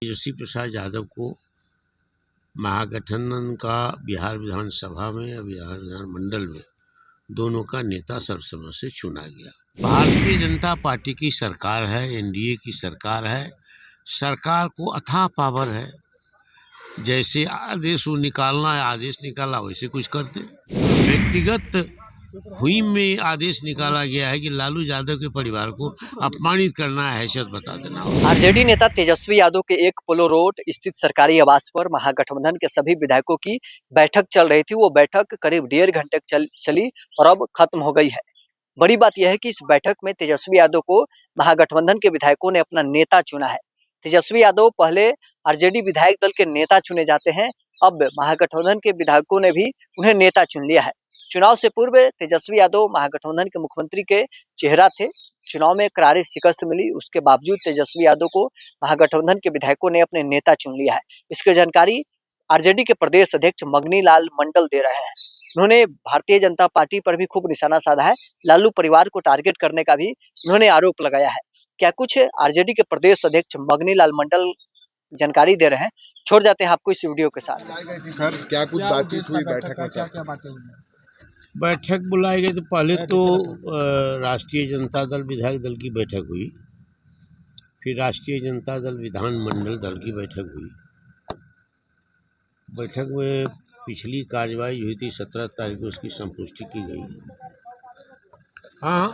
तेजस्वी प्रसाद यादव को महागठबंधन का बिहार विधानसभा में या बिहार विधानमंडल में दोनों का नेता सर्वसम्मति से चुना गया। भारतीय जनता पार्टी की सरकार है, एनडीए की सरकार है। सरकार को अथाह पावर है, जैसे आदेश आदेश निकाला वैसे कुछ करते। व्यक्तिगत हुई में आदेश निकाला गया है कि लालू यादव के परिवार को अपमानित करना है, हैसियत बता देना। आरजेडी नेता तेजस्वी यादव के एक पोलो रोड स्थित सरकारी आवास पर महागठबंधन के सभी विधायकों की बैठक चल रही थी। वो बैठक करीब 1.5 घंटे चली और अब खत्म हो गई है। बड़ी बात यह है कि इस बैठक में तेजस्वी यादव को महागठबंधन के विधायकों ने अपना नेता चुना है। तेजस्वी यादव पहले आरजेडी विधायक दल के नेता चुने जाते हैं, अब महागठबंधन के विधायकों ने भी उन्हें नेता चुन लिया है। चुनाव से पूर्व तेजस्वी यादव महागठबंधन के मुख्यमंत्री के चेहरा थे। चुनाव में करारी शिकस्त मिली, उसके बावजूद तेजस्वी यादव को महागठबंधन के विधायकों ने अपने नेता चुन लिया है। इसकी जानकारी आरजेडी के प्रदेश अध्यक्ष मगनी लाल मंडल दे रहे हैं। उन्होंने भारतीय जनता पार्टी पर भी खूब निशाना साधा है। लालू परिवार को टारगेट करने का भी उन्होंने आरोप लगाया है। क्या कुछ आरजेडी के प्रदेश अध्यक्ष मगनी लाल मंडल जानकारी दे रहे हैं, छोड़ जाते हैं आपको इस वीडियो के साथ। सर, क्या कुछ बातचीत हुई बैठक में? क्या बातें हुई? बैठक बुलाई गई तो पहले तो राष्ट्रीय जनता दल विधायक दल की बैठक हुई, फिर राष्ट्रीय जनता दल विधानमंडल दल की बैठक हुई। बैठक में पिछली कार्यवाही हुई थी 17 तारीख को, उसकी संपुष्टि की गई। हाँ,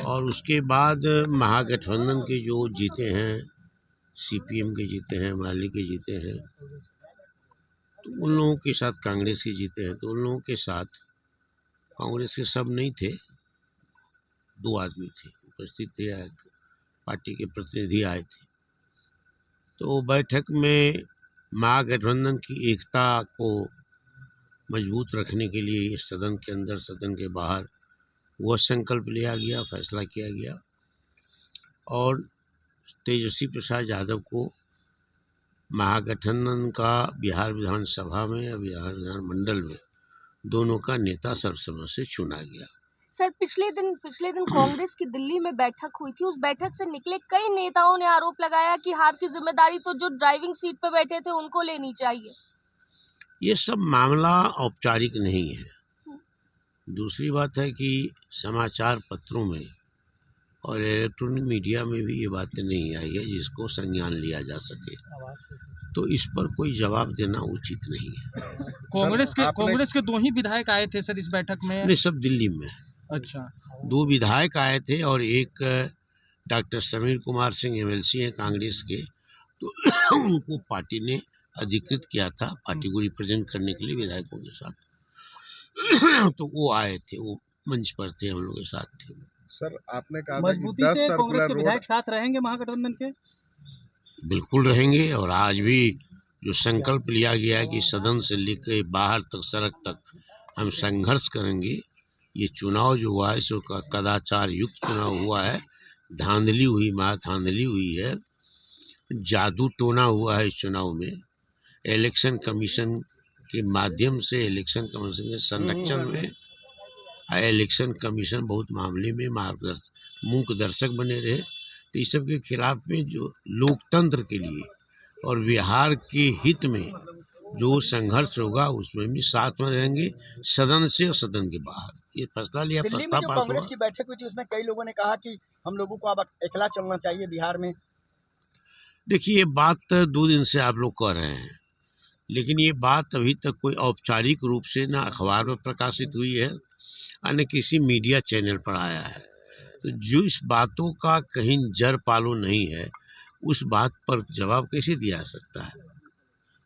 और उसके बाद महागठबंधन के जो जीते हैं, सीपीएम के जीते हैं, माले के जीते हैं, तो उन लोगों के साथ कांग्रेस के जीते हैं, तो उन लोगों के साथ कांग्रेस के सब नहीं थे, 2 आदमी थे उपस्थित थे, पार्टी के प्रतिनिधि आए थे। तो बैठक में महागठबंधन की एकता को मजबूत रखने के लिए सदन के अंदर सदन के बाहर वह संकल्प लिया गया, फैसला किया गया और तेजस्वी प्रसाद यादव को महागठबंधन का बिहार विधानसभा में या बिहार विधानमंडल में दोनों का नेता सर्वसम्मति से चुना गया। सर, पिछले दिन कांग्रेस की दिल्ली में बैठक हुई थी। उस बैठक से निकले कई नेताओं ने आरोप लगाया कि हार की जिम्मेदारी तो जो ड्राइविंग सीट पर बैठे थे उनको लेनी चाहिए। ये सब मामला औपचारिक नहीं है। दूसरी बात है कि समाचार पत्रों में और इलेक्ट्रॉनिक मीडिया में भी ये बातें नहीं आई है जिसको संज्ञान लिया जा सके, तो इस पर कोई जवाब देना उचित नहीं है। कांग्रेस के 2 ही विधायक आए थे सर इस बैठक में? नहीं, सब दिल्ली में। अच्छा, 2 विधायक आए थे और एक डॉक्टर समीर कुमार सिंह एमएलसी हैं कांग्रेस के, तो उनको पार्टी ने अधिकृत किया था पार्टी को रिप्रेजेंट करने के लिए विधायकों के साथ, तो वो आए थे, वो मंच पर थे, हम लोग के साथ थे। सर, आपने कहा मजबूती से कांग्रेस के विधायक साथ रहेंगे महागठबंधन के? बिल्कुल रहेंगे, और आज भी जो संकल्प लिया गया है कि सदन से लेकर बाहर तक, सड़क तक हम संघर्ष करेंगे। ये चुनाव जो हुआ है सो कदाचार युक्त चुनाव हुआ है, धांधली हुई, महाधांधली हुई है, जादू टोना हुआ है इस चुनाव में। इलेक्शन कमीशन के माध्यम से, इलेक्शन कमीशन के संरक्षण में, इलेक्शन कमीशन बहुत मामले में मूकदर्शक बने रहे। तो इस सब के खिलाफ में जो लोकतंत्र के लिए और बिहार के हित में जो संघर्ष होगा उसमें भी साथ में रहेंगे, सदन से और सदन के बाहर। ये फैसला लिया, प्रस्ताव पास हुआ। कांग्रेस की बैठक हुई थी, उसमें कई लोगों ने कहा कि हम लोगों को अब अकेला चलना चाहिए बिहार में। देखिए, ये बात 2 दिन से आप लोग कह रहे हैं, लेकिन ये बात अभी तक कोई औपचारिक रूप से ना अखबार में प्रकाशित हुई है और न किसी मीडिया चैनल पर आया है। तो जो इस बातों का कहीं जड़ पालो नहीं है, उस बात पर जवाब कैसे दिया जा सकता है?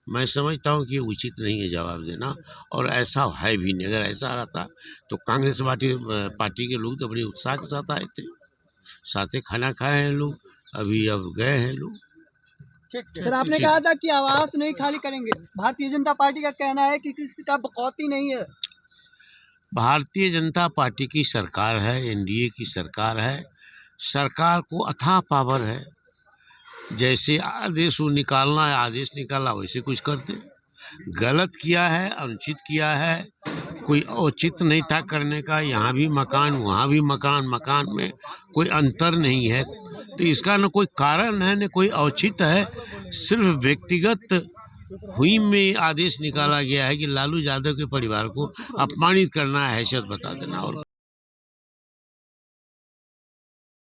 मैं समझता हूँ कि ये उचित नहीं है जवाब देना, और ऐसा है भी नहीं। अगर ऐसा रहता तो कांग्रेस पार्टी के लोग तो बड़े उत्साह के साथ आए थे, साथे खाना खाए हैं लोग, अभी अब गए हैं लोग। सर, आपने कहा था कि आवास नहीं खाली करेंगे। भारतीय जनता पार्टी का कहना है कि किसी का बकौती नहीं है। भारतीय जनता पार्टी की सरकार है, एनडीए की सरकार है। सरकार को अथाह पावर है, जैसे आदेश निकाला वैसे कुछ करते। गलत किया है, अनुचित किया है, कोई औचित्य नहीं था करने का। यहाँ भी मकान, वहाँ भी मकान, मकान में कोई अंतर नहीं है। तो इसका न कोई कारण है, न कोई औचित्य है। सिर्फ व्यक्तिगत हुई में आदेश निकाला गया है कि लालू यादव के परिवार को अपमानित करना है, हैसियत बता देना। और